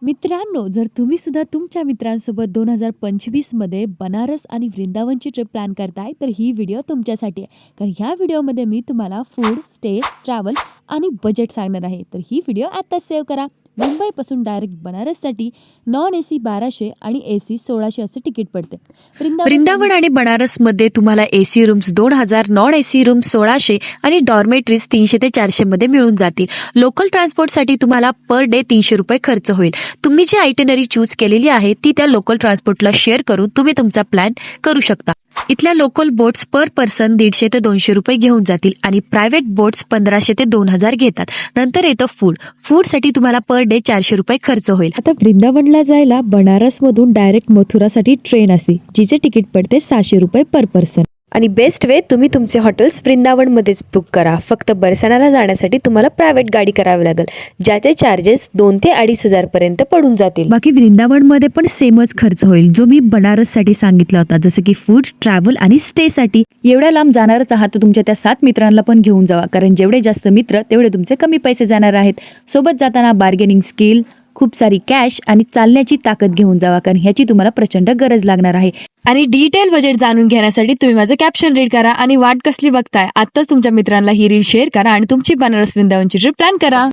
मित्रांनो, जर तुम्ही सुद्धा तुमच्या मित्रांसोबत 2025 मध्ये बनारस आणि वृंदावनची ट्रिप प्लॅन करताय, तर ही व्हिडिओ तुमच्यासाठी आहे. कारण ह्या व्हिडिओमध्ये मी तुम्हाला फूड, स्टे, ट्रॅव्हल आणि बजेट सांगणार आहे. तर ही व्हिडिओ आत्ताच सेव्ह करा. मुंबईपासून डायरेक्ट बनारससाठी नॉन AC 1200 आणि AC 1600 असे तिकीट पडते. वृंदावन आणि बनारसमध्ये तुम्हाला AC rooms 2000, non AC rooms 1600 आणि डॉर्मेटरीज 300 ते 400 मध्ये मिळून जातील. लोकल ट्रान्सपोर्टसाठी तुम्हाला पर डे 300 रुपये खर्च होईल. तुम्ही जी आयटिनरी चूज केलेली आहे ती त्या लोकल ट्रान्सपोर्टला शेअर करून तुम्ही तुमचा प्लॅन करू शकता. इथल्या लोकल बोट्स पर पर्सन 150 ते 200 रुपये घेऊन जातील आणि प्रायव्हेट बोट्स 1500 ते 2000 घेतात. नंतर येतं फूडसाठी तुम्हाला पर डे 400 रुपये खर्च होईल. आता वृंदावनला जायला बनारसमधून डायरेक्ट मथुरासाठी ट्रेन असते, जिचे तिकीट पडते 600 रुपये पर पर्सन. आणि बेस्ट वे तुम्ही तुमचे हॉटेल्स वृंदावनमध्येच बुक करा. फक्त बरसाणाला जाण्यासाठी तुम्हाला प्रायव्हेट गाडी करावी लागेल, ज्याचे चार्जेस 2 ते 2500 पर्यंत पडून जातील. बाकी वृंदावनमध्ये पण सेमच खर्च होईल जो मी बनारससाठी सांगितला होता, जसं की फूड, ट्रॅव्हल आणि स्टे साठी. एवढ्या लांब जाणारच आहात तर तुमच्या त्या 7 मित्रांना पण घेऊन जावा, कारण जेवढे जास्त मित्र तेवढे तुमचे कमी पैसे जाणार आहेत. सोबत जाताना बार्गेनिंग स्किल, खूप सारी कॅश आणि चालण्याची ताकद घेऊन जावा, कारण ह्याची तुम्हाला प्रचंड गरज लागणार आहे. आणि डिटेल बजेट जाणून घेण्यासाठी तुम्ही माझं कॅप्शन रीड करा आणि वाट कसली बघताय, आत्ताच तुमच्या मित्रांना ही रील शेअर करा आणि तुमची बनारस वृंदावनची ट्रिप प्लॅन करा.